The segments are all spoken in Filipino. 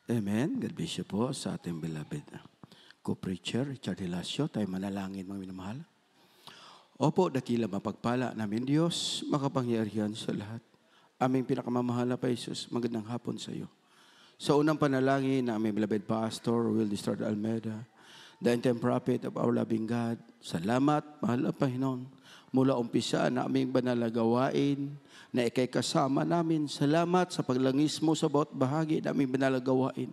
Amen. God bless you po sa ating beloved co-preacher, Richard Hilasio. Tayo manalangin, mga minamahal. Opo, dakila mapagpala namin Diyos, makapangyarihan sa lahat. Aming pinakamamahal na pa Jesus, magandang hapon sa iyo. Sa unang panalangin na aming beloved Pastor Will Distrad Almeida, the interim prophet of our loving God, salamat, mahal na Panginoon, mula umpisa na aming banal na gawain, na ikay kasama namin. Salamat sa paglangis mo sa bawat bahagi na aming banal na gawain.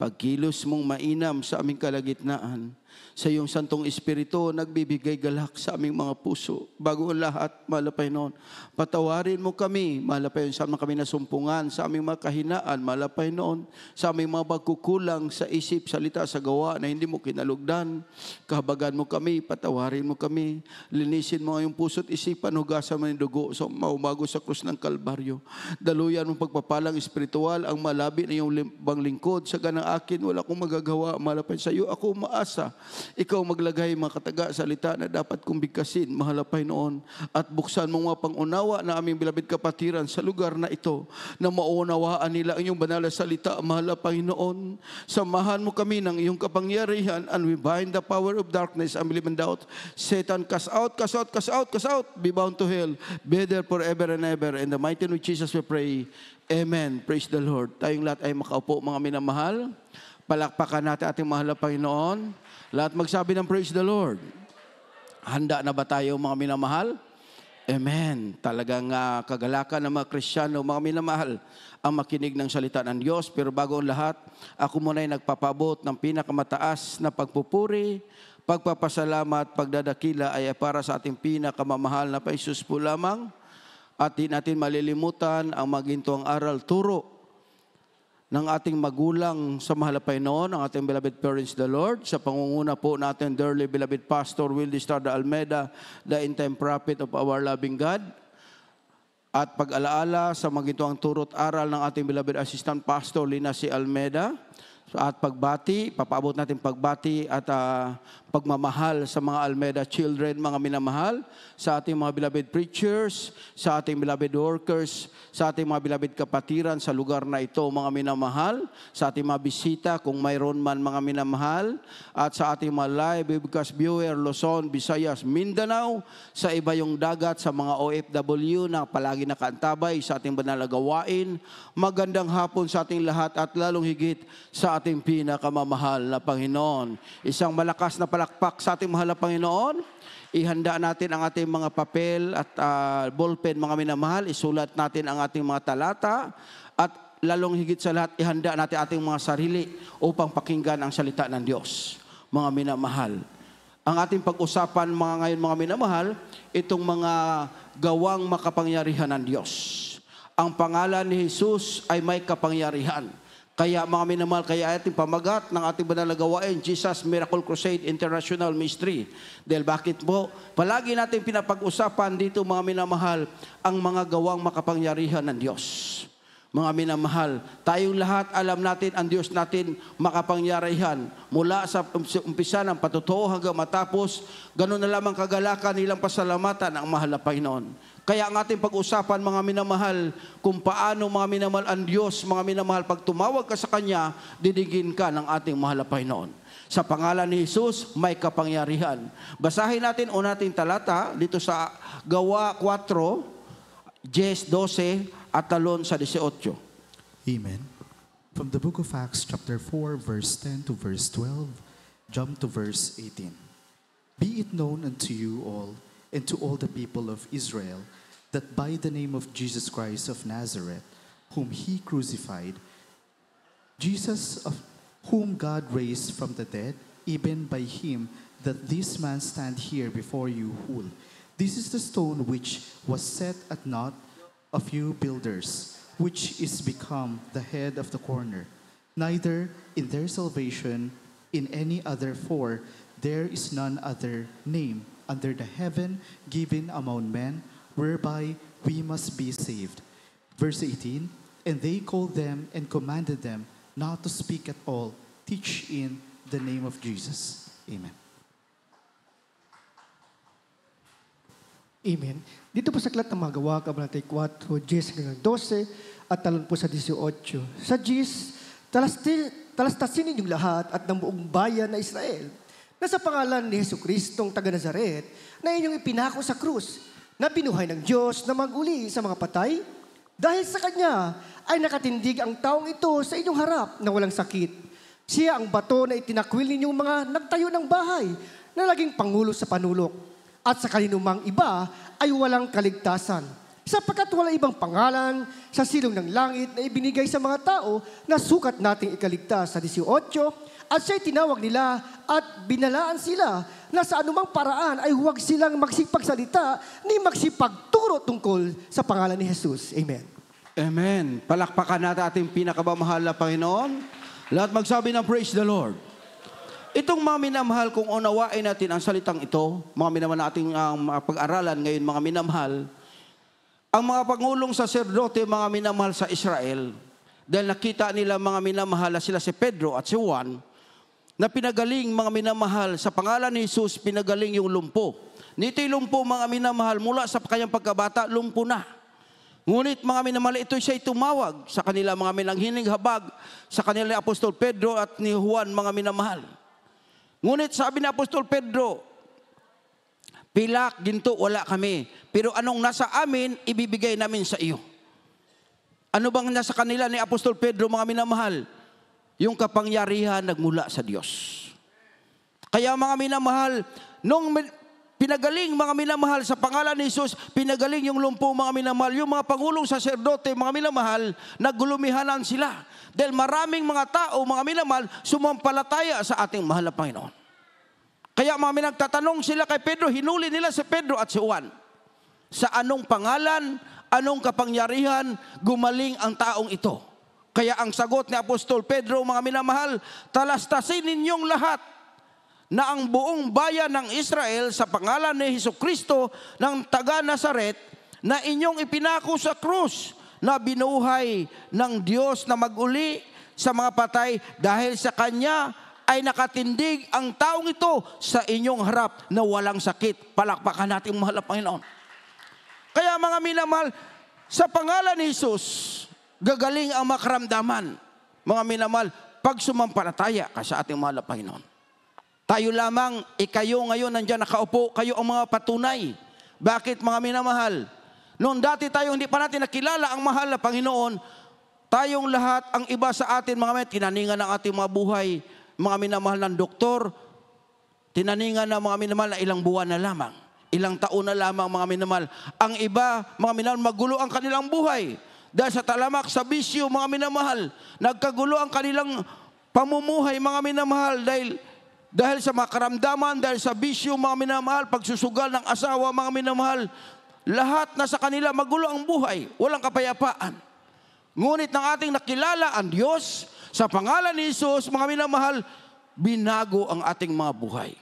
Pagkilos mong mainam sa aming kalagitnaan, sa iyong Santong Espiritu, nagbibigay galak sa aming mga puso. Bago ang lahat, mahal na Panginoon, patawarin mo kami, mahal na Panginoon, sa aming kami nasumpungan, sa aming mga kahinaan, mahal na Panginoon, sa aming mga pagkukulang sa isip, salita, sa gawa na hindi mo kinalugdan. Kahabagan mo kami, patawarin mo kami, linisin mo ang iyong puso't isipan, hugasan mo ng dugo, so maumago sa krus ng Kalbaryo. Daluyan mo pagpapalang espiritual, ang malabi na iyong bang lingkod, sa ganang akin, wala akong magagawa, mahal na Panginoon, sa iyo ako umaasa. Ikaw maglagay mga kataga salita na dapat kong bigkasin, mahal na Panginoon, at buksan mong mga pangunawa na aming bilabid kapatiran sa lugar na ito, na maunawaan nila ang iyong banal na salita, mahal na Panginoon. Samahan mo kami ng iyong kapangyarihan, and we bind the power of darkness and believe in doubt. Satan, cast out, cast out, cast out, cast out, be bound to hell, be there forever and ever. In the mighty name of Jesus we pray. Amen. Praise the Lord. Tayong lahat ay makaupo, mga minamahal. Palakpakan natin ating mahal na Panginoon. Lahat magsabi ng praise the Lord. Handa na ba tayo, mga minamahal? Amen. Talagang kagalakan ng mga Kristiyano, mga minamahal, ang makinig ng salita ng Diyos. Pero bago ang lahat, ako muna ay nagpapabot ng pinakamataas na pagpupuri, pagpapasalamat, pagdadakila ay para sa ating pinakamamahal na Jesus po lamang. At di natin malilimutan ang magintuang aral turo ng ating magulang sa mahal na Panginoon, ang ating beloved parents, the Lord, sa pangunguna po natin, dearly beloved Pastor Will Distrad Almeida, the interim prophet of our loving God, at pag-alaala sa magintuang turo't aral ng ating beloved assistant Pastor Lina C. Almeida, at pagbati, papaabot natin pagbati at pagmamahal sa mga Almeida children, mga minamahal, sa ating mga beloved preachers, sa ating beloved workers, sa ating mga beloved kapatiran sa lugar na ito, mga minamahal, sa ating mga bisita, kung mayroon man, mga minamahal, at sa ating mga live webcast viewer, Luzon, Visayas, Mindanao, sa iba yung dagat, sa mga OFW na palagi nakaantabay sa ating banal na gawain. Magandang hapon sa ating lahat at lalong higit sa ating pinakamamahal na Panginoon. Isang malakas na palakpak sa ating mahal na Panginoon. Ihanda natin ang ating mga papel at ballpen, mga minamahal. Isulat natin ang ating mga talata. At lalong higit sa lahat, ihanda natin ating mga sarili upang pakinggan ang salita ng Diyos. Mga minamahal. Ang ating pag-usapan ngayon, mga minamahal, itong mga gawang makapangyarihan ng Diyos. Ang pangalan ni Jesus ay may kapangyarihan. Kaya mga minamahal, kaya ating pamagat ng ating banal na gawain, Jesus Miracle Crusade International Ministry. Dahil bakit po? Palagi natin pinapag-usapan dito, mga minamahal, ang mga gawang makapangyarihan ng Diyos. Mga minamahal, tayong lahat alam natin ang Diyos natin makapangyarihan. Mula sa umpisa ng patotoo hanggang matapos, ganun na lamang kagalakan nilang pasalamatan ang mahal na Panginoon. Kaya ang ating pag-usapan, mga minamahal, kung paano, mga minamahal, ang Diyos, mga minamahal, pag tumawag ka sa Kanya, didigin ka ng ating mahal na Panginoon. Sa pangalan ni Jesus, may kapangyarihan. Basahin natin o nating talata dito sa Gawa 4, 10-12 at talon sa 18. Amen. From the book of Acts, chapter 4, verse 10 to verse 12, jump to verse 18. Be it known unto you all, and to all the people of Israel, that by the name of Jesus Christ of Nazareth, whom he crucified, Jesus of whom God raised from the dead, even by him that this man stand here before you whole. This is the stone which was set at naught of you builders, which is become the head of the corner. Neither in their salvation in any other, for there is none other name under the heaven given among men, whereby we must be saved. Verse 18, and they called them and commanded them not to speak at all, teach in the name of Jesus. Amen. Amen. Dito po sa aklat ng mga gawa, Kabanata 4, 10 hanggang 12, at talon po sa 18. Sa 10, Talastasin ninyong lahat at ng buong bayan na Israel na sa pangalan ni Jesucristong taga Nazaret na inyong ipinako sa krus na binuhay ng Diyos na maguli sa mga patay. Dahil sa Kanya ay nakatindig ang taong ito sa inyong harap na walang sakit. Siya ang bato na itinakwil ninyong mga nagtayo ng bahay na naging pangulo sa panulok. At sa kaninumang iba ay walang kaligtasan. Sapagkat wala ibang pangalan sa silong ng langit na ibinigay sa mga tao na sukat nating ikaligtas sa 18, at siya'y tinawag nila at binalaan sila na sa anumang paraan ay huwag silang magsipagsalita ni magsipagturo tungkol sa pangalan ni Jesus. Amen. Amen. Palakpakan natin ating pinakamamahal na Panginoon. Lahat magsabi ng praise the Lord. Itong mga minamahal, kung unawain natin ang salitang ito, mga minamahal nating pag-aralan ngayon, mga minamahal, ang mga pangulong saserdote, mga minamahal sa Israel, dahil nakita nila mga minamahal na sila si Pedro at si Juan, na pinagaling mga minamahal sa pangalan ni Jesus, pinagaling yung lumpo. Nito'y lumpo mga minamahal, mula sa kanyang pagkabata, lumpo na. Ngunit mga minamahal, ito siya'y tumawag sa kanila mga minanghiling habag, sa kanila ni Apostol Pedro at ni Juan, mga minamahal. Ngunit sabi ni Apostol Pedro, pilak, ginto, wala kami. Pero anong nasa amin, ibibigay namin sa iyo. Ano bang nasa kanila ni Apostol Pedro, mga minamahal? Yung kapangyarihan nagmula sa Diyos. Kaya mga minamahal, nung pinagaling mga minamahal sa pangalan ni Jesus, pinagaling yung lumpo mga minamahal, yung mga pangulong saserdote, mga minamahal, nagulumihanan sila. Dahil maraming mga tao, mga minamahal, sumampalataya sa ating mahal na Panginoon. Kaya mga nagtatanong sila kay Pedro, hinuli nila si Pedro at si Juan. Sa anong pangalan, anong kapangyarihan, gumaling ang taong ito? Kaya ang sagot ni Apostol Pedro, mga minamahal, talastasin ninyong lahat na ang buong bayan ng Israel sa pangalan ni Jesucristo ng taga Nazaret na inyong ipinako sa krus na binuhay ng Diyos na maguli sa mga patay dahil sa Kanya ay nakatindig ang taong ito sa inyong harap na walang sakit. Palakpakan natin mahal na Panginoon. Kaya mga minamahal, sa pangalan ni Jesus, gagaling ang makaramdaman. Mga minamahal, pag sumampalataya ka sa ating mahal na Panginoon. Tayo lamang, kayo ngayon nandiyan nakaupo, kayo ang mga patunay. Bakit mga minamahal? Noon dati tayo hindi pa natin nakilala ang mahal na Panginoon, tayong lahat, ang iba sa atin mga minamahal, tinaningan ng ating mga buhay, mga minamahal ng doktor, tinaningan ng mga minamahal na ilang buwan na lamang, ilang taon na lamang mga minamahal. Ang iba, mga minamahal, magulo ang kanilang buhay. Dahil sa talamak, sa bisyo, mga minamahal, nagkagulo ang kanilang pamumuhay, mga minamahal, dahil sa makaramdaman, dahil sa bisyo, mga minamahal, pagsusugal ng asawa, mga minamahal, lahat na sa kanila magulo ang buhay, walang kapayapaan. Ngunit ng ating nakilala ang Diyos, sa pangalan ni Jesus, mga minamahal, binago ang ating mga buhay.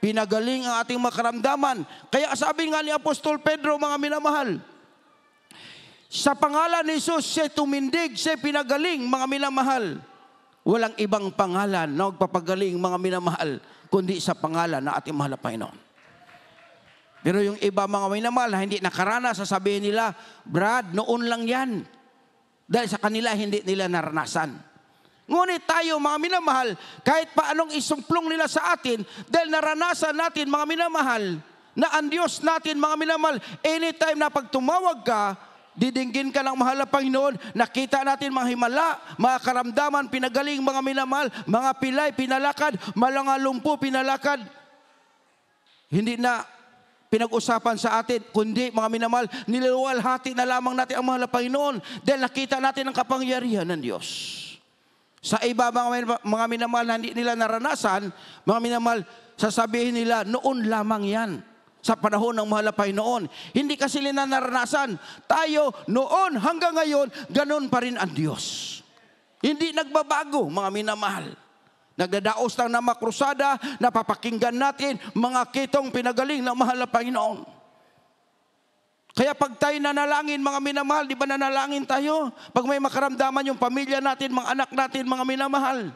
Pinagaling ang ating makaramdaman. Kaya sabi nga ni Apostol Pedro, mga minamahal, sa pangalan ni Jesus, siya tumindig, siya pinagaling, mga minamahal. Walang ibang pangalan na magpapagaling, mga minamahal, kundi sa pangalan na ating mahal na Panginoon. Pero yung iba, mga minamahal, na hindi nakaranas, sasabihin nila, Brad, noon lang yan. Dahil sa kanila, hindi nila naranasan. Ngunit tayo, mga minamahal, kahit paanong isumplong nila sa atin, dahil naranasan natin, mga minamahal, na ang Diyos natin, mga minamahal, anytime na pag tumawag ka, didinggin ka ng mahal na Panginoon, nakita natin mga himala, mga karamdaman, pinagaling, mga minamahal, mga pilay, pinalakad, mga lumpo, pinalakad. Hindi na pinag-usapan sa atin, kundi mga minamahal, niliwalhati na lamang natin ang mahal na Panginoon dahil nakita natin ang kapangyarihan ng Diyos. Sa iba, mga minamahal na hindi nila naranasan, mga minamahal, sasabihin nila, noon lamang yan. Sa panahon ng mahal na Panginoon. Hindi kasi nila naranasan. Tayo, noon hanggang ngayon, ganun pa rin ang Diyos. Hindi nagbabago, mga minamahal. Nagdadaos lang na makrusada, napapakinggan natin, mga kitong pinagaling ng mahal na Panginoon. Kaya pag tayo nanalangin, mga minamahal, di ba nanalangin tayo? Pag may makaramdaman yung pamilya natin, mga anak natin, mga minamahal.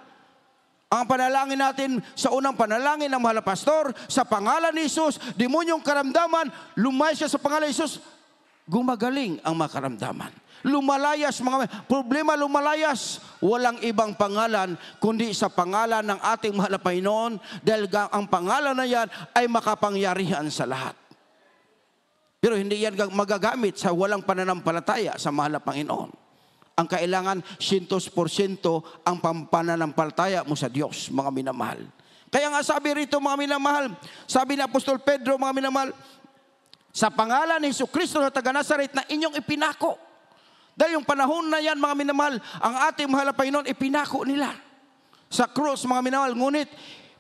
Ang panalangin natin sa unang panalangin ng mahal na pastor, sa pangalan ni Jesus, demonyong karamdaman, lumay siya sa pangalan ni Jesus, gumagaling ang mga karamdaman. Lumalayas, mga problema lumalayas. Walang ibang pangalan, kundi sa pangalan ng ating mahal na Panginoon, dahil ang pangalan na yan ay makapangyarihan sa lahat. Pero hindi yan magagamit sa walang pananampalataya sa mahal na Panginoon. Ang kailangan, 100% ang pananampalataya mo sa Diyos, mga minamahal. Kaya nga sabi rito, mga minamahal, sabi ni Apostol Pedro, mga minamahal, sa pangalan ni Jesucristo na taga Nazaret na inyong ipinako. Dahil yung panahon na yan, mga minamahal, ang ating mahal na Panginoon, ipinako nila sa cross, mga minamahal. Ngunit,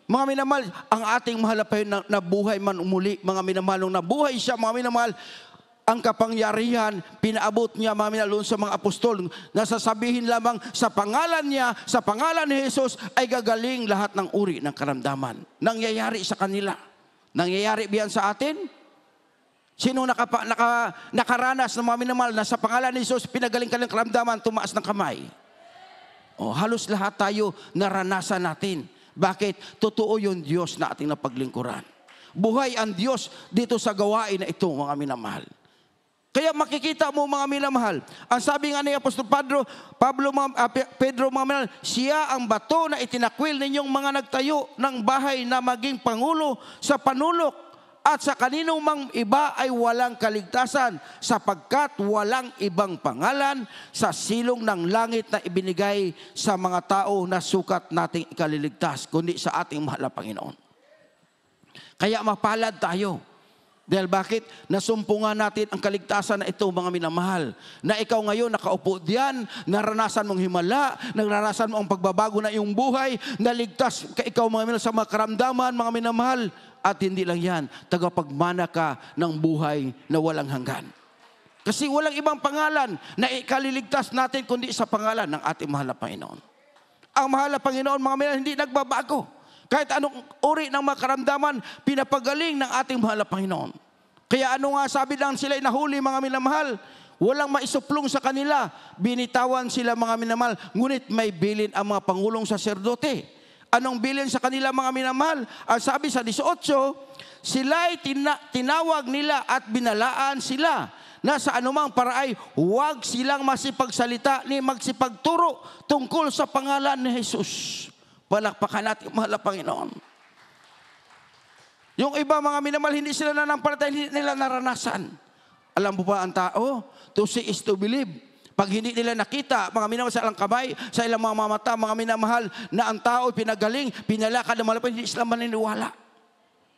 mga minamahal, ang ating mahal na Panginoon na buhay man umuli, mga minamahal, nung nabuhay siya, mga minamahal, ang kapangyarihan, pinaabot niya, mga minamahal, sa mga apostol, na sasabihin lamang sa pangalan niya, sa pangalan ni Jesus, ay gagaling lahat ng uri ng karamdaman. Nangyayari sa kanila. Nangyayari biyan sa atin? Sino nakaranas ng mga minamahal na sa pangalan ni Jesus, pinagaling ka ng karamdaman, tumaas ng kamay? Halos lahat tayo naranasan natin. Bakit? Totoo yung Diyos na ating napaglingkuran. Buhay ang Diyos dito sa gawain na ito, mga minamahal. Kaya makikita mo, mga minamahal, ang sabi nga ni Apostol Pedro, mga minamahal, siya ang bato na itinakwil ninyong mga nagtayo ng bahay na maging pangulo sa panulok. At sa kaninong mang iba ay walang kaligtasan, sapagkat walang ibang pangalan sa silong ng langit na ibinigay sa mga tao na sukat nating ikaliligtas, kundi sa ating mahal na Panginoon. Kaya mapalad tayo. Dahil bakit? Nasumpungan natin ang kaligtasan na ito, mga minamahal. Na ikaw ngayon nakaupo diyan, naranasan mong himala, naranasan mo ang pagbabago na iyong buhay, naligtas ka ikaw, mga minamahal, sa mga karamdaman, mga minamahal. At hindi lang yan, tagapagmana ka ng buhay na walang hanggan. Kasi walang ibang pangalan na ikaliligtas natin kundi sa pangalan ng ating mahal na Panginoon. Ang mahal na Panginoon, mga minamahal, hindi nagbabago. Kahit anong uri ng mga karamdaman, pinapagaling ng ating mahal na Panginoon. Kaya ano nga sabi lang sila nahuli, mga minamahal, walang maisuplong sa kanila. Binitawan sila, mga minamahal, ngunit may bilin ang mga pangulong saserdote. Anong bilin sa kanila, mga minamahal? Ang sabi sa 18, sila'y tinawag nila at binalaan sila na sa anumang paraay huwag silang masipagsalita ni magsipagturo tungkol sa pangalan ni Jesus. Palakpakan natin, mahal na Panginoon. Yung iba, mga minamahal, hindi sila nanampalataya, hindi nila naranasan. Alam mo ba ang tao? To see is to believe. Pag hindi nila nakita, mga minamahal, sa ilang kamay, sa ilang mga mata, mga minamahal, na ang tao pinagaling, pinalakad ng malapit, hindi sila maniniwala.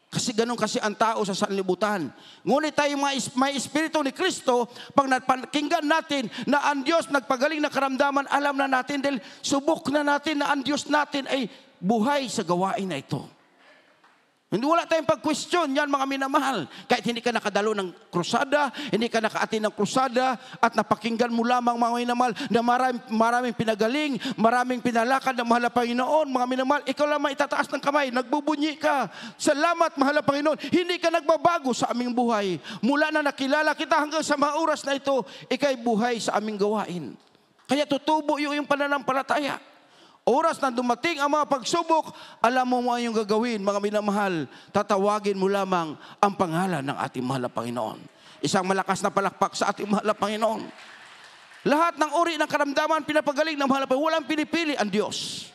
Kasi ganun kasi ang tao sa sanlibutan. Ngunit tayo may Espiritu ni Kristo, pag napakinggan natin na ang Diyos nagpagaling na karamdaman, alam na natin dahil subok na natin na ang Diyos natin ay buhay sa gawain na ito. Hindi wala tayong pag-question yan, mga minamahal. Kahit hindi ka nakadalo ng krusada, hindi ka nakaatin ng krusada, at napakinggan mo lamang, mga minamahal, na maraming pinagaling, maraming pinalakad ng mahal na Panginoon, mga minamahal, ikaw lamang itataas ng kamay, nagbubunyi ka. Salamat, mahal na Panginoon, hindi ka nagbabago sa aming buhay. Mula na nakilala kita hanggang sa mga oras na ito, ikay buhay sa aming gawain. Kaya tutubo yung pananampalataya. Oras na dumating ang mga pagsubok, alam mo mo yung gagawin, mga minamahal, tatawagin mo lamang ang pangalan ng ating mahal na Panginoon. Isang malakas na palakpak sa ating mahal na Panginoon. Lahat ng uri ng karamdaman, pinapagaling ng mahal na Panginoon. Walang pinipili ang Diyos.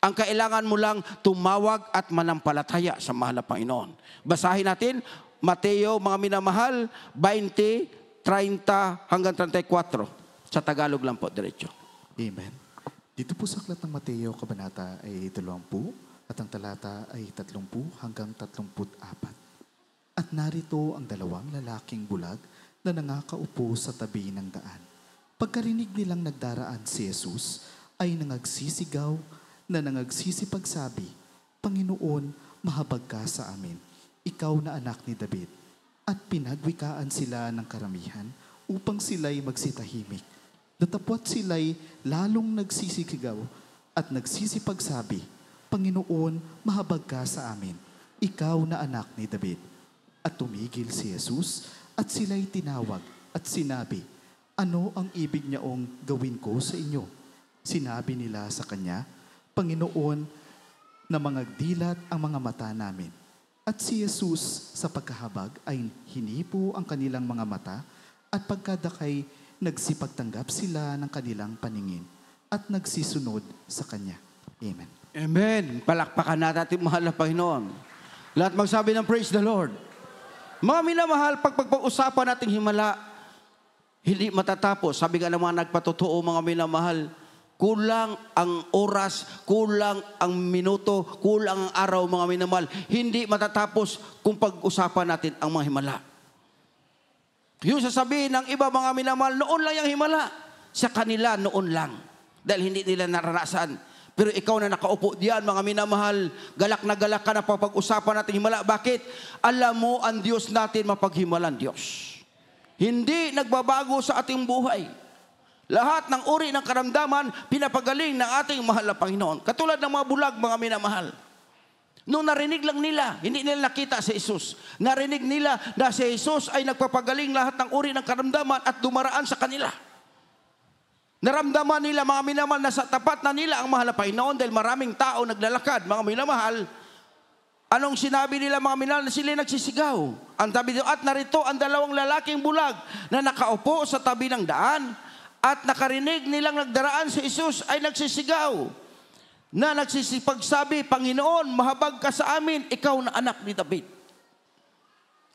Ang kailangan mo lang tumawag at manampalataya sa mahal na Panginoon. Basahin natin, Mateo, mga minamahal, 20, 30 hanggang 34. Sa Tagalog lang po, diretso. Amen. Dito po sa aklat ng Mateo, kabanata ay 20 at ang talata ay 30 hanggang 34. At narito ang dalawang lalaking bulag na nangakaupo sa tabi ng daan. Pagkarinig nilang nagdaraan si Jesus, ay nangagsisigaw na nangagsisipagsabi, Panginoon, mahabag ka sa amin, ikaw na anak ni David. At pinagwikaan sila ng karamihan upang sila'y magsitahimik. Datapwat sila'y lalong nagsisigaw at nagsisipagsabi, Panginoon, mahabag ka sa amin, ikaw na anak ni David. At tumigil si Jesus at sila'y tinawag at sinabi, ano ang ibig niyaong gawin ko sa inyo? Sinabi nila sa kanya, Panginoon, na mangagdilat ang mga mata namin. At si Jesus sa pagkahabag ay hinipo ang kanilang mga mata At pagkadakay, nagsipagtanggap sila ng kanilang paningin at nagsisunod sa Kanya. Amen. Amen. Palakpakan natin ating mahal na Panginoon. Lahat magsabi ng praise the Lord. Mga minamahal, pag-usapan nating himala, hindi matatapos. Sabi nga ng mga nagpatotoo, mga minamahal, kulang ang oras, kulang ang minuto, kulang ang araw, mga minamahal. Hindi matatapos kung pag-usapan natin ang mga himala. Yung sasabihin ng iba, mga minamahal, noon lang yung himala. Sa kanila, noon lang. Dahil hindi nila naranasan. Pero ikaw na nakaupo diyan, mga minamahal, galak na galak ka na pag-usapan natin himala. Bakit? Alam mo, ang Diyos natin mapaghimalan Diyos. Hindi nagbabago sa ating buhay. Lahat ng uri ng karamdaman, pinapagaling ng ating mahal na Panginoon. Katulad ng mga bulag, mga minamahal. Nung narinig lang nila, hindi nila nakita si Jesus. Narinig nila na si Jesus ay nagpapagaling lahat ng uri ng karamdaman at dumaraan sa kanila. Naramdaman nila, mga minamahal, na sa tapat na nila ang mahal na Panginoon dahil maraming tao naglalakad, mga minamahal. Anong sinabi nila, mga minamahal, na sila nagsisigaw? Ang tabi dito, at narito ang dalawang lalaking bulag na nakaupo sa tabi ng daan at nakarinig nilang nagdaraan si Jesus ay nagsisigaw na nagsisipagsabi, Panginoon, mahabag ka sa amin, ikaw na anak ni David.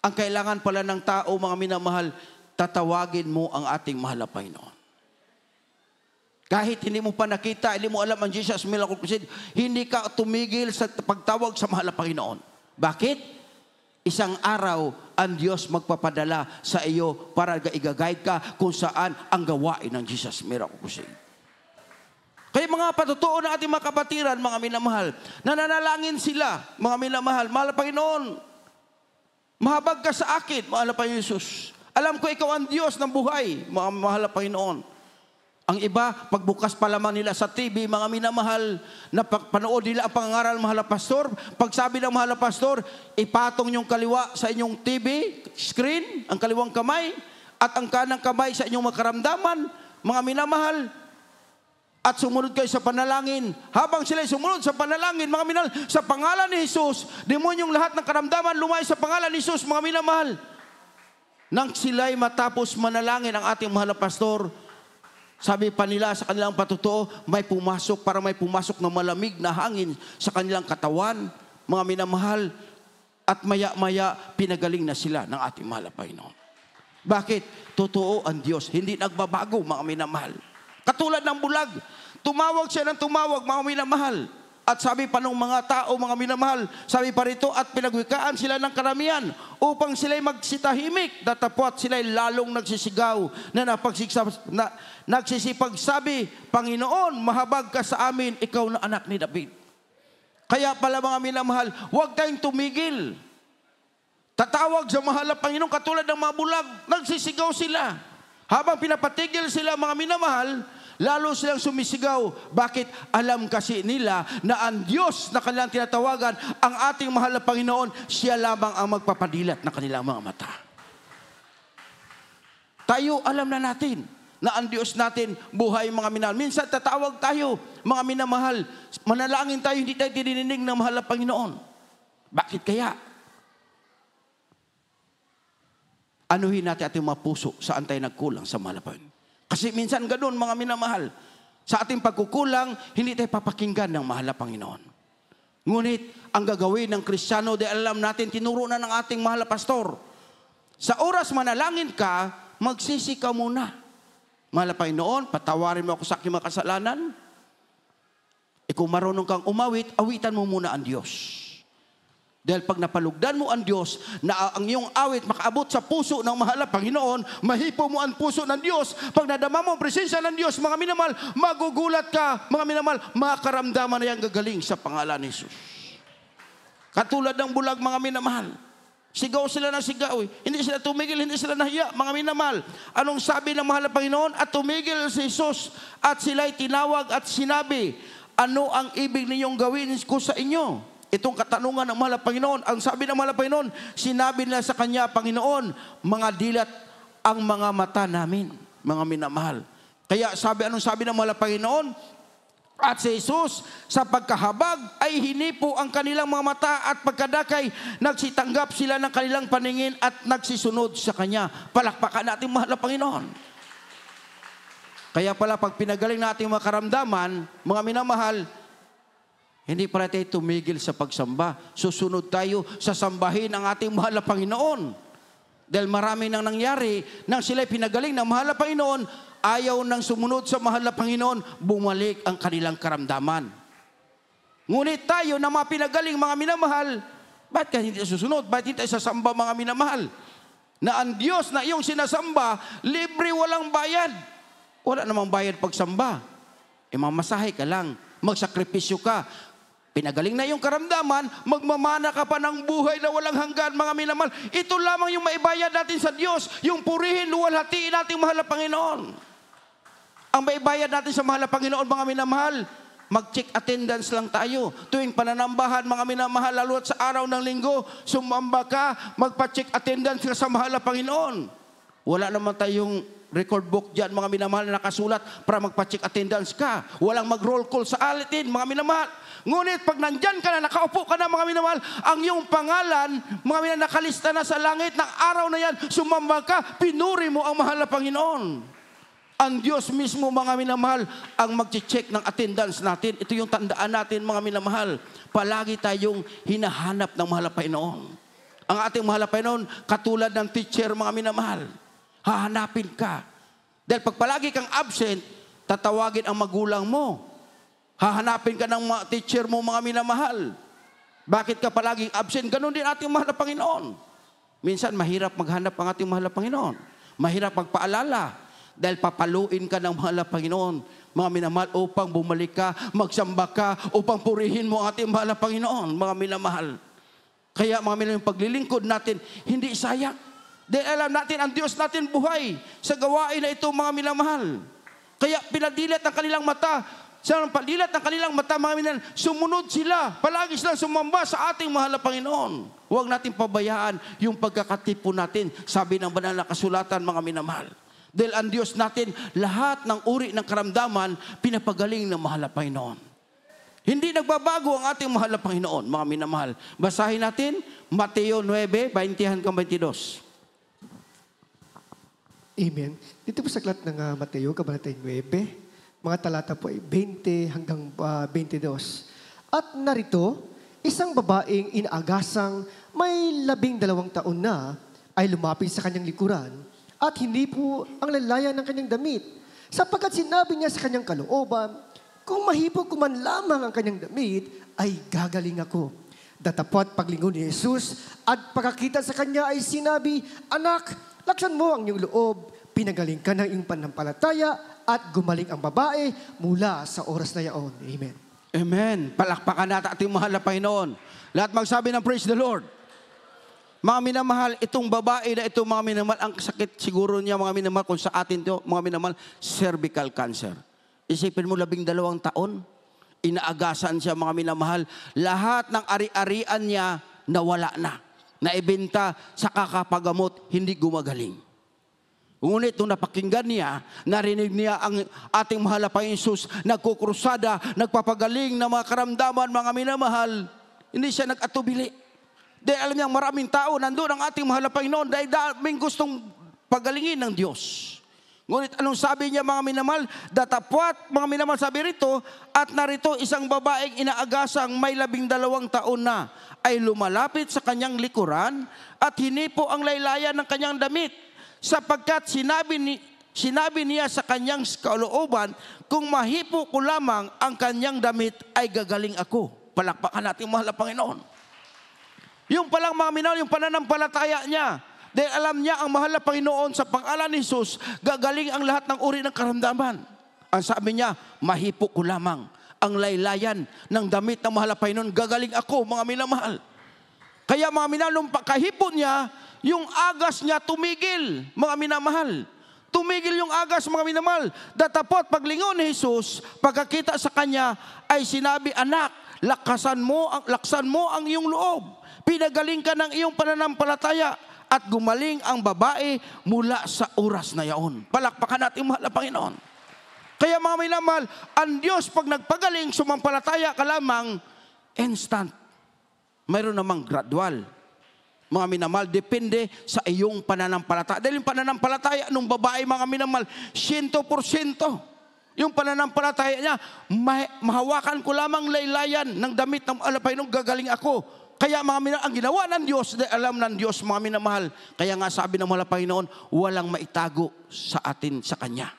Ang kailangan pala ng tao, mga minamahal, tatawagin mo ang ating mahal na Panginoon. Kahit hindi mo pa nakita, hindi mo alam ang Jesus Miracle Crusade, hindi ka tumigil sa pagtawag sa mahal na Panginoon. Bakit? Isang araw, ang Diyos magpapadala sa iyo para igagay ka kung saan ang gawain ng Jesus Miracle Crusade. Kaya mga patutuo ng ating mga kapatiran, mga minamahal, nananalangin sila, mga minamahal, mahal na Panginoon, mahabag ka sa akin, mahal na Panginoon Jesus. Alam ko ikaw ang Diyos ng buhay, mga mahal na Panginoon. Ang iba, pagbukas pa lamang nila sa TV, mga minamahal, na panood nila ang pangangaral mahal na pastor, pagsabi ng mahal na pastor, ipatong yung kaliwa sa inyong TV screen, ang kaliwang kamay, at ang kanang kamay sa inyong makaramdaman, mga minamahal, at sumunod kayo sa panalangin. Habang sila'y sumunod sa panalangin, mga minamahal, sa pangalan ni Jesus, demonyong lahat ng karamdaman, lumay sa pangalan ni Jesus, mga minamahal. Nang sila'y matapos manalangin ang ating mahal na pastor, sabi pa nila sa kanilang patutuo, may pumasok na malamig na hangin sa kanilang katawan, mga minamahal, at maya-maya pinagaling na sila ng ating mahal na Panginoon. Bakit? Totoo ang Diyos, hindi nagbabago, mga minamahal. Katulad ng bulag, tumawag siya ng tumawag, mga minamahal. At sabi pa ng mga tao, mga minamahal, sabi pa rito, at pinagwikaan sila ng karamihan upang sila'y magsitahimik. Datapot sila'y lalong nagsisigaw na nagsisipagsabi, Panginoon, mahabag ka sa amin, ikaw na anak ni David. Kaya pala, mga minamahal, huwag tayong tumigil. Tatawag sa mahal na Panginoon, katulad ng mga bulag, nagsisigaw sila. Habang pinapatigil sila, mga minamahal, lalo silang sumisigaw. Bakit? Alam kasi nila na ang Diyos na kanilang tinatawagan, ang ating mahal na Panginoon, siya lamang ang magpapadilat na kanilang mga mata. Tayo, alam na natin na ang Diyos natin buhay, mga minamahal. Minsan tatawag tayo, mga minamahal, manalangin tayo, hindi tayo dininig ng mahal na Panginoon. Bakit kaya? Anuhin natin ating mga puso saan tayo nagkulang sa mahal na Panginoon. Kasi minsan ganoon, mga minamahal, sa ating pagkukulang, hindi tayo papakinggan ng mahal na Panginoon. Ngunit, ang gagawin ng Kristiyano, dahil alam natin, tinuro na ng ating mahal na pastor, sa oras manalangin ka, magsisi ka muna. Mahal na Panginoon, patawarin mo ako sa aking mga kasalanan. Kung marunong kang umawit, awitan mo muna ang Diyos. Dahil pag napalugdan mo ang Diyos, na ang iyong awit makaabot sa puso ng mahal na Panginoon, mahipo mo ang puso ng Diyos. Pag nadama mo ang presensya ng Diyos, mga minamahal, magugulat ka, mga minamahal, makaramdaman na yung gagaling sa pangalan ni Jesus. Katulad ng bulag, mga minamahal. Sigaw sila ng sigaw. Hindi sila tumigil, hindi sila nahiya, mga minamahal. Anong sabi ng mahal na Panginoon? At tumigil si Jesus at sila'y tinawag at sinabi, ano ang ibig ninyong gawin ko sa inyo? Itong katanungan ng mahal na Panginoon, ang sabi ng mahal na Panginoon, sinabi nila sa Kanya, Panginoon, mga dilat ang mga mata namin, mga minamahal. Kaya anong sabi ng mahal na Panginoon? At si Jesus sa pagkahabag ay hinipo ang kanilang mga mata at pagkadakay nagsitanggap sila ng kanilang paningin at nagsisunod sa Kanya. Palakpakan natin mahal na Panginoon. Kaya pala pag pinagaling natin mga karamdaman, mga minamahal, hindi pala tayo tumigil sa pagsamba. Susunod tayo sa sambahin ang ating mahal na Panginoon. Dahil marami nang nangyari, nang sila'y pinagaling ng mahal na Panginoon, ayaw nang sumunod sa mahal na Panginoon, bumalik ang kanilang karamdaman. Ngunit tayo na mga pinagaling mga minamahal, bakit ka hindi susunod? Bakit hindi tayo sasamba mga minamahal? Na ang Diyos na iyong sinasamba, libre walang bayad. Wala namang bayad pagsamba. Mamasahe ka lang, magsakripisyo ka. Pinagaling na yung karamdaman, magmamana ka pa ng buhay na walang hanggan, mga minamahal. Ito lamang yung maibayad natin sa Diyos, yung purihin, luwalhatiin nating mahal na Panginoon. Ang maibayad natin sa mahal na Panginoon, mga minamahal, mag-check attendance lang tayo. Tuwing pananambahan, mga minamahal, lalo at sa araw ng linggo, sumamba ka, magpa-check attendance ka sa mahal na Panginoon. Wala naman tayong record book dyan, mga minamahal, na nakasulat para magpa-check attendance ka. Walang mag-roll call sa alitin, mga minamahal. Ngunit pag nandyan ka na, nakaupo ka na, mga minamahal, ang iyong pangalan, mga minamahal, nakalista na sa langit ng araw na yan, sumamba ka, pinuri mo ang mahal na Panginoon. Ang Diyos mismo, mga minamahal, ang mag-check ng attendance natin. Ito yung tandaan natin, mga minamahal. Palagi tayong hinahanap ng mahal na Panginoon. Ang ating mahal na Panginoon, katulad ng teacher, mga minamahal. Hahanapin ka. Dahil pag palagi kang absent, tatawagin ang magulang mo. Hahanapin ka ng mga teacher mo, mga minamahal. Bakit ka palaging absent? Ganon din ating mahal na Panginoon. Minsan, mahirap maghanap ang ating mahal na Panginoon. Mahirap magpaalala. Dahil papaluin ka ng mahal na Panginoon, mga minamahal, upang bumalik ka, magsamba ka, upang purihin mo ang ating mahal na Panginoon, mga minamahal. Kaya mga minamahal, yung paglilingkod natin, hindi sayang. Dahil alam natin, ang Diyos natin buhay sa gawain na ito, mga minamahal. Kaya pinadilat ang kanilang mata, sa padilat ng kanilang mata, mga minamahal, sumunod sila, palagi silang sumamba sa ating mahal na Panginoon. Huwag natin pabayaan yung pagkakatipo natin, sabi ng banal na kasulatan, mga minamahal. Dahil ang Diyos natin, lahat ng uri ng karamdaman, pinapagaling ng mahal na Panginoon. Hindi nagbabago ang ating mahal na Panginoon, mga minamahal. Basahin natin, Mateo 9, 20-22. Amen. Dito po sa aklat ng Mateo, Kabanata 9, mga talata po ay 20 hanggang 22. At narito, isang babaeng inaagasang may 12 taon na ay lumapit sa kanyang likuran at hindi po ang lalayan ng kanyang damit. Sapagkat sinabi niya sa kanyang kalooban, kung mahipog ko man lamang ang kanyang damit, ay gagaling ako. Datapot paglingon ni Jesus at pagkakita sa kanya ay sinabi, Anak, laksan mo ang iyong loob, pinagaling ka ng iyong pananampalataya at gumaling ang babae mula sa oras na yaon. Amen. Amen. Palakpakan natin ating mahal na Panginoon. Lahat magsabi ng praise the Lord. Mga minamahal, itong babae na ito, mga minamahal, ang sakit siguro niya, mga minamahal, kung sa atin ito, mga minamahal, cervical cancer. Isipin mo, 12 taon, inaagasan siya, mga minamahal. Lahat ng ari-arian niya, nawala na. Naibenta sa kakapagamot, hindi gumagaling. Ngunit nung napakinggan niya, narinig niya ang ating mahal na Panginoon Jesus, nagkukrusada, nagpapagaling ng mga karamdaman, mga minamahal, hindi siya nag-atubili. Dahil alam niya, maraming tao, nandun ang ating mahal na Panginoon, dahil daming gustong pagalingin ng Diyos. Ngunit anong sabi niya, mga minamahal? Datapwat, mga minamahal, sabi rito, at narito isang babaeng inaagasang may 12 taon na, ay lumalapit sa kanyang likuran, at hinipo ang laylayan ng kanyang damit, sapagkat sinabi niya sa kanyang kalooban, kung mahipo ko lamang ang kanyang damit, ay gagaling ako. Palakpakan natin mahal na Panginoon. Yung palang mga minamahal, yung pananampalataya niya, dahil alam niya ang mahal na Panginoon sa pangalan ni Jesus, gagaling ang lahat ng uri ng karamdaman. Ang sabi niya, mahipo ko lamang ang laylayan ng damit ng mahal na Panginoon, gagaling ako, mga minamahal. Kaya mga minamahal, nung pagkahipo niya, yung agas niya tumigil, mga minamahal. Tumigil yung agas, mga minamahal. Datapot, paglingon ni Jesus, pagkakita sa kanya, ay sinabi, Anak, laksan mo ang iyong loob. Pinagaling ka ng iyong pananampalataya at gumaling ang babae mula sa oras na yaon. Palakpakan natin mahal na Panginoon. Kaya mga minamahal, ang Diyos pag nagpagaling, sumampalataya ka lamang, instant. Mayroon namang gradual. Mga minamahal, depende sa iyong pananampalataya. Dahil yung pananampalataya nung babae, mga minamahal, 100%. Yung pananampalataya niya, mahawakan ko lamang laylayan ng damit ng alapay nung gagaling ako. Kaya mga minamahal, ang ginawa ng Diyos, alam ng Diyos, mga minamahal. Kaya nga sabi ng mahal na Panginoon, walang maitago sa atin sa Kanya.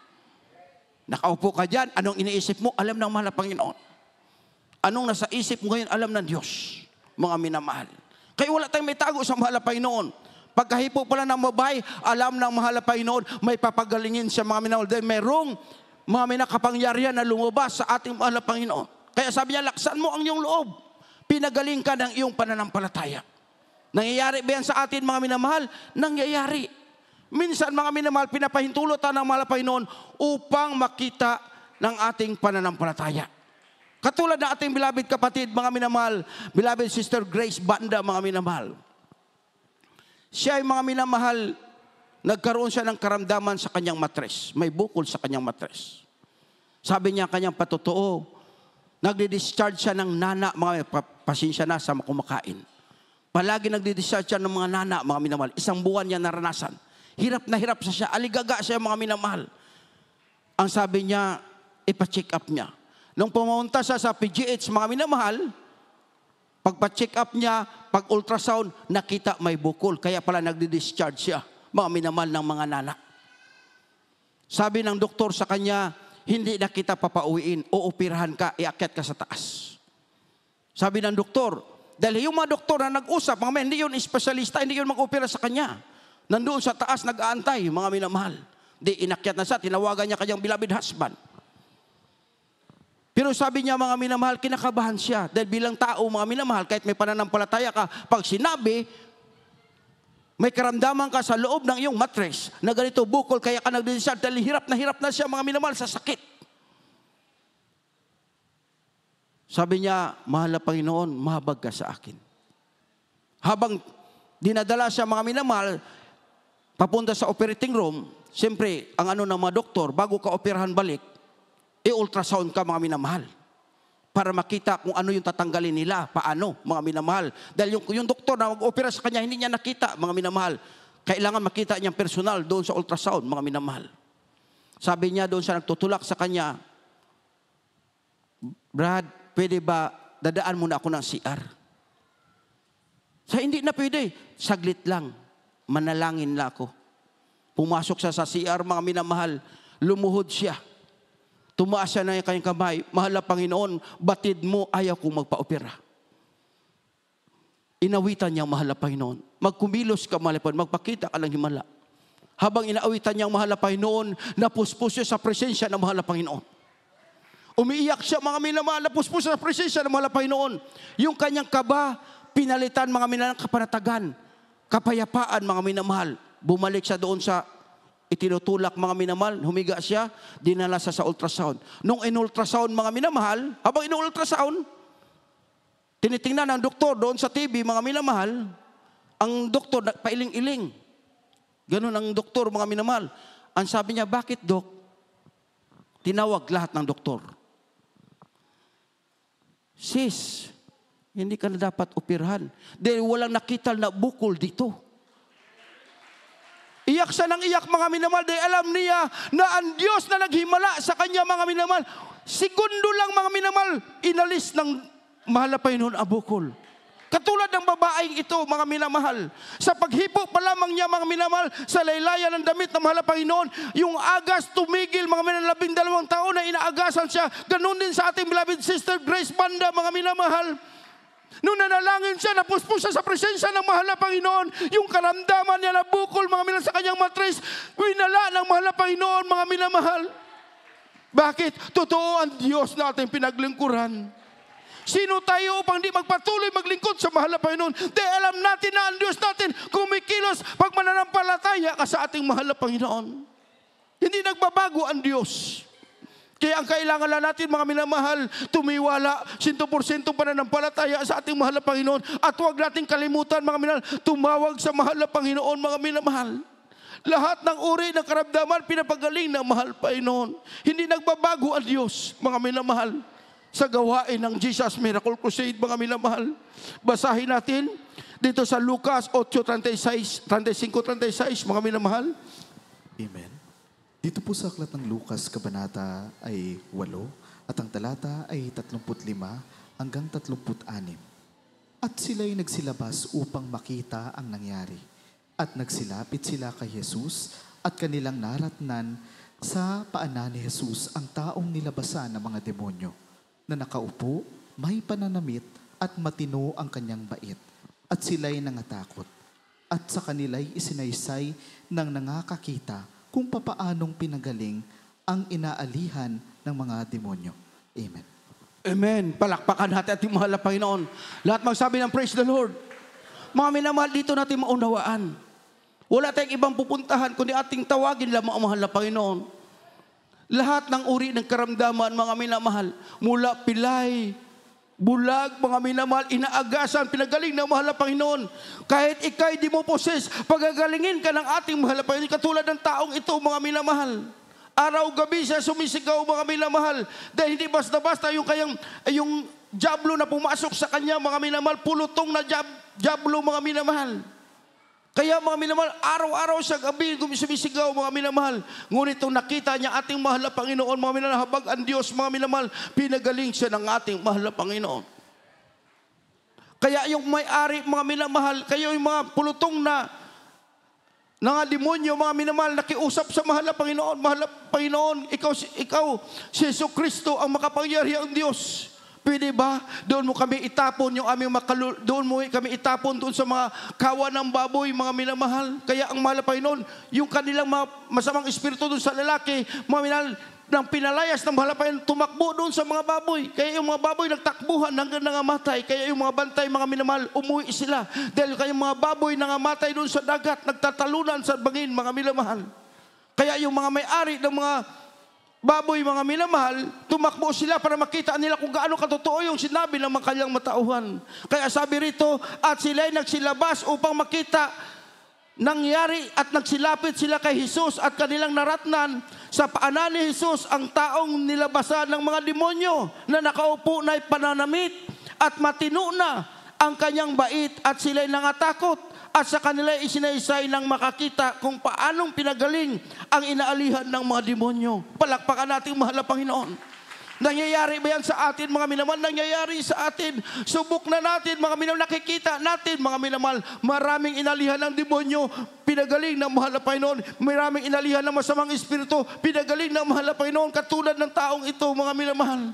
Nakaupo ka dyan, anong iniisip mo? Alam ng mahal na Panginoon. Anong nasa isip mo ngayon? Alam ng Diyos, mga minamahal. Kaya wala tayong may tago sa mahal na Panginoon. Pagkahipo pala ng babae, alam ng mahal na Panginoon, may papagalingin siya, mga minamahal. Dahil merong mga minakapangyarihan na lumabas sa ating mahal na Panginoon. Kaya sabi niya, laksan mo ang iyong loob. Pinagaling ka ng iyong pananampalataya. Nangyayari ba yan sa atin, mga minamahal? Nangyayari. Minsan, mga minamahal, pinapahintulot ng mahal na Panginoon upang makita ng ating pananampalataya. Katulad ng ating beloved kapatid, mga minamahal, beloved Sister Grace Banda, mga minamahal. Siya ay mga minamahal, nagkaroon siya ng karamdaman sa kanyang matres. May bukol sa kanyang matres. Sabi niya kanyang patotoo, nagdi-discharge siya ng nana, mga pasensya na sa kumakain. Palagi nagdi-discharge siya ng mga nana, mga minamahal. Isang buwan niya naranasan. Hirap na hirap siya, aligaga siya, mga minamahal. Ang sabi niya, ipa-check up niya. Nung pumunta siya sa PGH, mga minamahal, pagpa-check up niya, pag-ultrasound, nakita may bukol. Kaya pala nagdi-discharge siya, mga minamahal ng mga nana. Sabi ng doktor sa kanya, hindi na kita papauwiin, uupirahan ka, iakyat ka sa taas. Sabi ng doktor, dahil yung mga doktor na nag-usap, mga hindi yun espesyalista, hindi yun mag-upira sa kanya. Nandoon sa taas, nag-aantay, mga minamahal. Di inakyat na siya, tinawagan niya kanyang beloved husband. Pero sabi niya, mga minamahal, kinakabahan siya. Dahil bilang tao, mga minamahal, kahit may pananampalataya ka, pag sinabi, may karamdaman ka sa loob ng iyong matres, na ganito bukol, kaya ka nagdidisard, dahil hirap na siya, mga minamahal, sa sakit. Sabi niya, mahal na Panginoon, mahabag ka sa akin. Habang dinadala siya, mga minamahal, papunta sa operating room, siyempre, ang ng mga doktor, bago ka operahan balik, i-ultrasound ka, mga minamahal. Para makita kung ano yung tatanggalin nila, paano, mga minamahal. Dahil yung doktor na mag-opera sa kanya, hindi niya nakita, mga minamahal. Kailangan makita niyang personal doon sa ultrasound, mga minamahal. Sabi niya doon sa nagtutulak sa kanya, Brad, pwede ba dadaan muna ako ng CR? Hindi na pwede. Saglit lang. Manalangin na ako. Pumasok siya sa CR, mga minamahal. Lumuhod siya. Tumaas siya na yung kanyang kamay. Mahal na Panginoon, batid mo, ayaw kong magpa-opera. Inawitan niya, mahal na Panginoon. Magkumilos ka, mahal na Panginoon. Magpakita ka ng himala. Habang inaawitan niya, mahal na Panginoon, napuspos siya sa presensya ng mahal na Panginoon. Umiiyak siya, mga minamahal, napuspos sa presensya ng mahal na Panginoon. Yung kanyang kaba, pinalitan, mga minamahal, kapanatagan. Kapayapaan, mga minamahal. Bumalik siya doon sa itinutulak, mga minamahal, humiga siya, dinala siya sa ultrasound. Nung in-ultrasound, mga minamahal, habang in-ultrasound, tinitingnan ng doktor doon sa TV, mga minamahal, ang doktor pailing-iling. Ganun ang doktor, mga minamahal. Ang sabi niya, bakit dok? Tinawag lahat ng doktor. Sis, hindi ka na dapat operahan. Dahil walang nakita na bukol dito. Iyak siya ng iyak, mga minamahal, dahil alam niya na ang Diyos na naghimala sa kanya, mga minamahal, segundo lang, mga minamahal, inalis ng mahal na Panginoon ang bukol. Katulad ng babaeng ito, mga minamahal, sa paghipo pa lamang niya, mga minamahal, sa laylayan ng damit ng mahal na Panginoon, yung agas tumigil, mga minamahal, 12 taon na inaagasan siya. Ganun din sa ating beloved Sister Grace Banda, mga minamahal. Nung nanalangin siya, napuspos siya sa presensya ng mahal na Panginoon, yung karamdaman niya na bukol, mga minamahal, sa kanyang matres, winala ng mahal na Panginoon, mga minamahal. Bakit? Totoo ang Diyos natin pinaglingkuran. Sino tayo upang di magpatuloy maglingkod sa mahal na Panginoon? Dahil alam natin na ang Diyos natin kumikilos pag mananampalataya ka sa ating mahal na Panginoon. Hindi nagbabago ang Diyos. Kaya ang kailangan lang natin, mga minamahal, tumiwala 100% pananampalataya sa ating mahal na Panginoon. At huwag natin kalimutan, mga minamahal, tumawag sa mahal na Panginoon, mga minamahal. Lahat ng uri ng karamdaman, pinapagaling ng mahal Panginoon. Hindi nagbabago ang Diyos, mga minamahal. Sa gawain ng Jesus Miracle Crusade, mga minamahal. Basahin natin dito sa Lucas 8:36, 35-36, mga minamahal. Amen. Dito po sa aklat ng Lucas, kabanata ay 8, at ang talata ay 35 hanggang 36. At sila'y nagsilabas upang makita ang nangyari. At nagsilapit sila kay Jesus at kanilang naratnan sa paanan ni Jesus ang taong nilabasan ng mga demonyo, na nakaupo, may pananamit at matino ang kanyang bait. At sila'y nangatakot. At sa kanila'y isinaysay ng nangakakita kung papaanong pinagaling ang inaalihan ng mga demonyo. Amen. Amen. Palakpakan natin ating mahal na Panginoon. Lahat magsabi ng praise the Lord. Mga minamahal, dito natin maunawaan. Wala tayong ibang pupuntahan kundi ating tawagin lamang ang mahal na Panginoon. Lahat ng uri ng karamdaman, mga minamahal, mula pilay, bulag, mga minamahal, inaagasan, pinagaling ng mahal na Panginoon. Kahit ikay di mo poses, pagagalingin ka ng ating mahal na Panginoon, katulad ng taong ito, mga minamahal. Araw-gabi siya sumisigaw, mga minamahal, dahil hindi basta-basta yung diablo na pumasok sa kanya, mga minamahal, pulutong na diablo, mga minamahal. Kaya mga minamahal, araw-araw sa gabi sumisigaw, mga minamahal. Ngunit nung nakita niya ating mahal na Panginoon, mga minamahal, habag ang Diyos, mga minamahal, pinagaling siya ng ating mahal na Panginoon. Kaya yung may-ari, mga minamahal, kayo yung mga pulutong na demonyo, mga minamahal, nakiusap sa mahal na Panginoon. Mahal na Panginoon, ikaw si Jesucristo ang makapangyarihang Diyos. Pwede ba? Doon mo kami itapon yung aming doon sa mga kawan ng baboy, mga minamahal. Kaya ang mahal na Panginoon, yung kanilang mga masamang espiritu doon sa lalaki, mga minamahal, nang pinalayas ng mahal na Panginoon, tumakbo doon sa mga baboy. Kaya yung mga baboy nagtakbuhan hanggang nangamatay. Kaya yung mga bantay, mga minamahal, umuwi sila. Dahil kaya mga baboy nangamatay doon sa dagat, nagtatalunan sa bangin, mga minamahal. Kaya yung mga may-ari ng mga baboy, mga minamahal, tumakbo sila para makita nila kung gaano katotoo yung sinabi ng mga kanyang matauhan. Kaya sabi rito, at sila'y nagsilabas upang makita nangyari at nagsilapit sila kay Jesus at kanilang naratnan sa paanan ni Jesus ang taong nilabasan ng mga demonyo na nakaupo na'y pananamit at matino na ang kanyang bait at sila'y nangatakot. At sa kanila isinaysay ng makakita kung paanong pinagaling ang inaalihan ng mga demonyo. Palakpakan natin mahal na Panginoon. Nangyayari ba yan sa atin, mga minamahal? Nangyayari sa atin. Subok na natin, mga minamahal. Nakikita natin, mga minamahal. Maraming inalihan ng demonyo, pinagaling ng mahal na Panginoon. Maraming inalihan ng masamang espiritu, pinagaling ng mahal na Panginoon. Katulad ng taong ito, mga minamahal.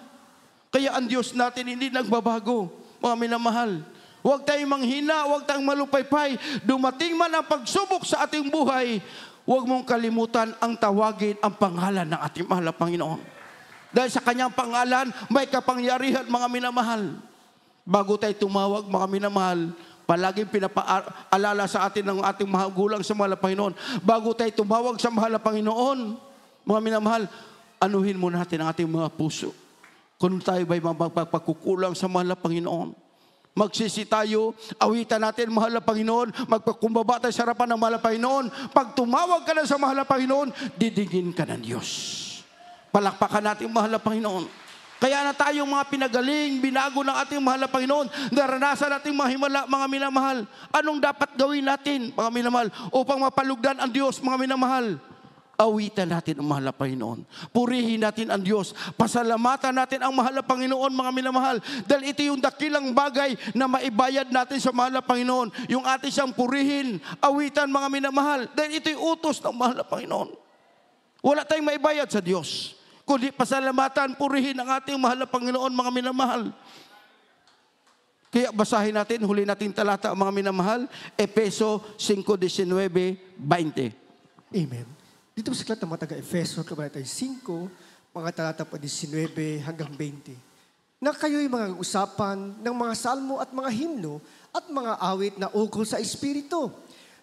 Kaya ang Diyos natin hindi nagbabago, mga minamahal. Huwag tayong manghina, huwag tayong malupaypay. Dumating man ang pagsubok sa ating buhay, huwag mong kalimutan ang tawagin ang pangalan ng ating mahal na Panginoon. Dahil sa kanyang pangalan, may kapangyarihan, mga minamahal. Bago tayo tumawag, mga minamahal, palaging pinapaalala sa atin ng ating magulang sa mahal na Panginoon. Bago tayo tumawag sa mahal na Panginoon, mga minamahal, anuhin mo natin ang ating mga puso. Kung tayo ba'y magpagpakukulang sa mahal na Panginoon. Magsisi tayo, awitan natin mahal na Panginoon, magpakumbaba tayo sa harapan ng mahal na Panginoon. Pag tumawag ka na sa mahal na Panginoon, didingin ka ng Diyos. Palakpakan natin mahal na Panginoon. Kaya na tayong mga pinagaling, binago ng ating mahal na Panginoon, naranasan nating mga himala, mga minamahal. Anong dapat gawin natin, mga minamahal, upang mapalugdan ang Diyos, mga minamahal? Awitan natin ang mahal na Panginoon. Purihin natin ang Diyos. Pasalamatan natin ang mahal na Panginoon, mga minamahal. Dahil ito yung dakilang bagay na maibayad natin sa mahal na Panginoon. Yung ating siyang purihin, awitan, mga minamahal. Dahil ito yung utos ng mahal na Panginoon. Wala tayong maibayad sa Diyos. Kundi pasalamatan, purihin ang ating mahal na Panginoon, mga minamahal. Kaya basahin natin, huli nating talata, mga minamahal, Efeso 5:19-20. Amen. Dito sa aklat ng mga taga-Efeso, kabanata 5, mga talata pa 19 hanggang 20, na kayo'y mga usapan ng mga salmo at mga himno at mga awit na ukol sa Espiritu,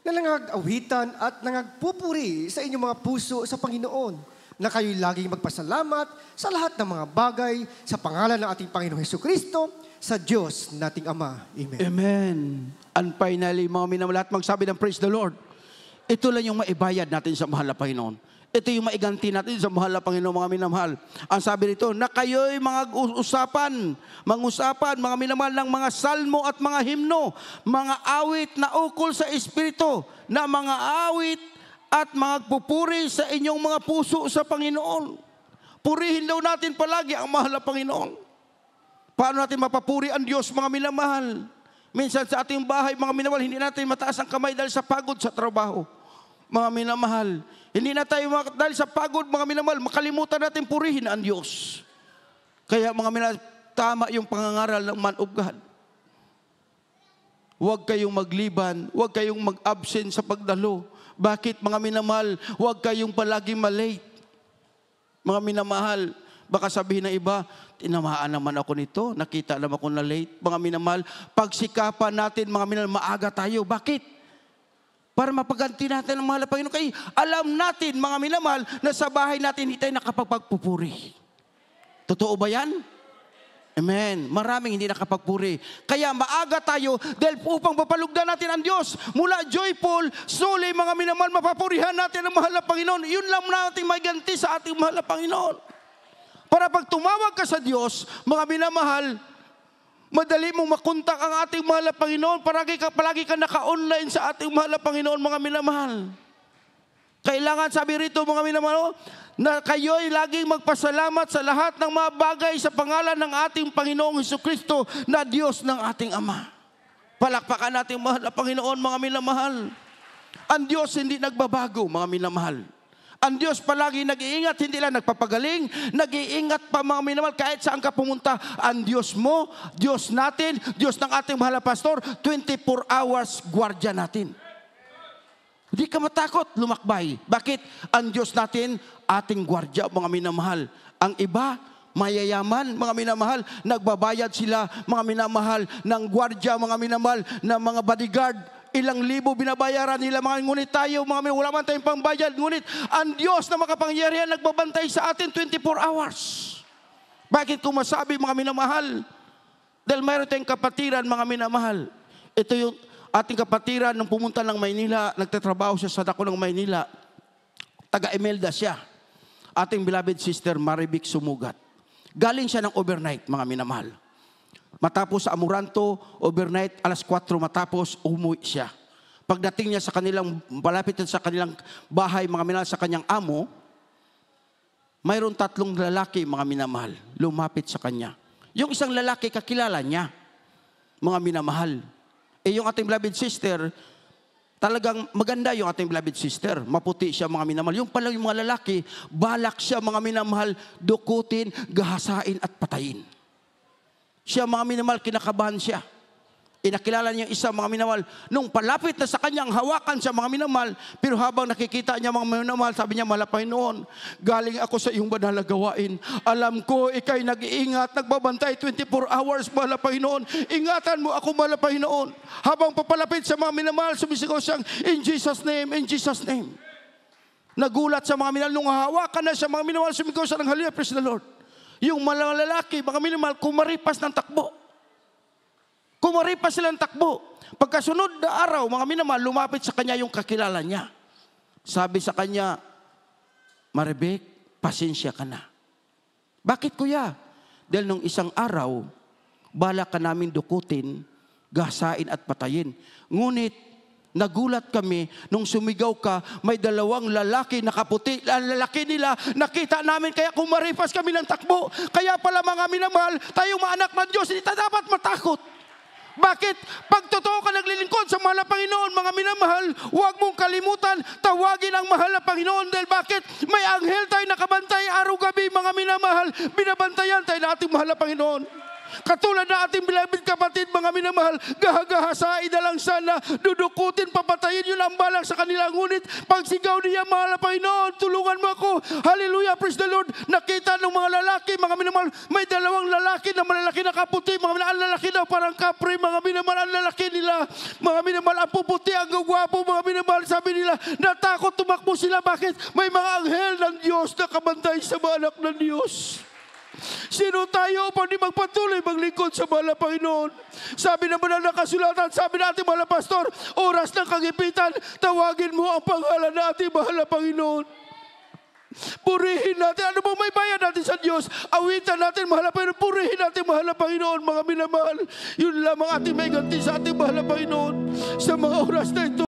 na nangag-awitan at nangagpupuri sa inyong mga puso sa Panginoon, na kayo'y laging magpasalamat sa lahat ng mga bagay sa pangalan ng ating Panginoong Hesukristo, sa Diyos nating Ama. Amen. Amen. And finally, mga minamahal, lahat magsabi ng praise the Lord. Ito lang yung maibayad natin sa mahal na Panginoon. Ito yung maiganti natin sa mahal na Panginoon, mga minamahal. Ang sabi rito, na kayo'y mga mga minamahal ng mga salmo at mga himno, mga awit na ukol sa Espiritu, na mga awit at mga pupuri sa inyong mga puso sa Panginoon. Purihin daw natin palagi ang mahal na Panginoon. Paano natin mapapuri ang Diyos, mga minamahal? Minsan sa ating bahay, mga minamahal, hindi natin mataas ang kamay dahil sa pagod sa trabaho. Mga minamahal, hindi na tayo dahil sa pagod, mga minamahal, makalimutan natin purihin ang Diyos. Kaya mga minamahal, tama yung pangangaral ng man of God. Huwag kayong magliban, huwag kayong mag-absent sa pagdalo. Bakit, mga minamahal? Huwag kayong palagi malate. Mga minamahal, baka sabihin ng iba, tinamaan naman ako nito, nakita naman ako na late. Mga minamahal, pagsikapan natin, mga minamahal, maaga tayo. Bakit? Para mapaganti natin ang mahal na Panginoon. Kaya alam natin, mga minamahal, na sa bahay natin hindi tayo nakapagpupuri. Totoo ba yan? Amen. Maraming hindi nakapagpuri. Kaya maaga tayo dahil upang mapalugdan natin ang Diyos. Mula joyful, suli, mga minamahal, mapapurihan natin ang mahal na Panginoon. Yun lang natin may ganti sa ating mahal na Panginoon. Para pag tumawag ka sa Diyos, mga minamahal, madali mong makontak ang ating mahal na Panginoon. Palagi ka naka-online sa ating mahal na Panginoon, mga minamahal. Kailangan, sabi rito, mga minamahal, na kayo'y laging magpasalamat sa lahat ng mga bagay sa pangalan ng ating Panginoong Hesukristo na Diyos ng ating Ama. Palakpakan natin mahal na Panginoon, mga minamahal. Ang Diyos hindi nagbabago, mga minamahal. Ang Diyos palagi nag-iingat, hindi lang nagpapagaling, nag-iingat pa, mga minamahal, kahit saan ka pumunta. Ang Diyos mo, Diyos natin, Diyos ng ating mahal na pastor, 24 hours gwardiya natin. Hindi ka matakot, lumakbay. Bakit? Ang Diyos natin, ating gwardiya, mga minamahal. Ang iba, mayayaman, mga minamahal, nagbabayad sila, mga minamahal, ng gwardiya, mga minamahal, ng mga bodyguard. Ilang libo binabayaran nila, mga ngunit tayo, mga minamahal, wala man tayong pangbayad. Ngunit ang Diyos na makapangyarihan nagbabantay sa atin 24 hours. Bakit ko masabi, mga minamahal? Dahil mayroon tayong kapatiran, mga minamahal. Ito yung ating kapatiran nung pumunta ng Maynila, nagtatrabaho siya sa dako ng Maynila. Taga-Imelda siya. Ating beloved sister, Marivic Sumugat. Galing siya ng overnight, mga minamahal. Matapos sa Amoranto, overnight, alas 4 matapos, umuwi siya. Pagdating niya sa kanilang, malapit sa kanilang bahay, mga minamahal, sa kanyang amo, mayroon 3 lalaki, mga minamahal, lumapit sa kanya. Yung isang lalaki, kakilala niya, mga minamahal. Yung ating beloved sister, talagang maganda yung ating beloved sister. Maputi siya, mga minamahal. Yung pala yung mga lalaki, balak siya, mga minamahal, dukutin, gahasain at patayin. Siya, mga minamahal, kinakabahan siya. Inakilala niya isa, mga minamahal. Nung palapit na sa kanyang hawakan siya, mga minamahal, pero habang nakikita niya, mga minamahal, sabi niya, mahal na Panginoon, galing ako sa iyong banal na gawain. Alam ko, ika'y nag-iingat, nagbabantay 24 hours, mahal na Panginoon. Ingatan mo ako, mahal na Panginoon. Habang papalapit sa mga minamahal, sumisigaw siyang, in Jesus' name, in Jesus' name. Nagulat sa mga minamahal, nung hawakan na siya, mga minamahal, sumigaw siya ng hallelujah, praise the Lord. Yung mga lalaki, mga minamahal, kumaripas ng takbo. Kumaripas silang takbo. Pagkasunod na araw, mga minamahal, lumapit sa kanya yung kakilala niya. Sabi sa kanya, Marivic, pasensya ka na. Bakit, kuya? Dahil nung isang araw, bala ka namin dukutin, gasain at patayin. Ngunit, nagulat kami nung sumigaw ka, may 2 lalaki nakaputi. Ang lalaki nila, nakita namin, kaya kumaripas kami ng takbo. Kaya pala, mga minamahal, tayong mga anak ng Diyos, hindi tayo dapat matakot. Bakit? Pag totoo ka naglilingkod sa mahal na Panginoon, mga minamahal, huwag mong kalimutan, tawagin ang mahal na Panginoon. Dahil bakit? May anghel tayo nakabantay araw-gabi, mga minamahal. Binabantayan tayo na ating mahal na Panginoon. Katulad na ating beloved kapatid, mga minamahal, gahasain na lang sana, dudukutin, papatayin, yun ang balak sa kanila. Ngunit pagsigaw niya, mahal na Panginoon, tulungan mo ako. Hallelujah, praise the Lord. Nakita ng mga lalaki, mga minamahal, may 2 lalaki na malalaki na kaputi, mga minamahal, ang lalaki daw parang kapre, mga minamahal, ang lalaki nila, mga minamahal, ang puputi, ang gagwapo, mga minamahal, sabi nila, natakot, tumakbo sila. Bakit? May mga anghel ng Diyos na kabantay sa mga anak ng Diyos. Sino tayo upang di magpatuloy maglingkod sa mahal na Panginoon? Sabi naman na nakasulatan, sabi natin mahal na pastor, oras ng kagipitan, tawagin mo ang pangalan natin mahal na Panginoon. Purihin natin. Ano bang may bayad natin sa Diyos? Awitan natin, mahal na Panginoon. Purihin natin, mahal na Panginoon, mga minamahal. Yun lamang ating may ganti sa ating mahal na Panginoon sa mga oras na ito.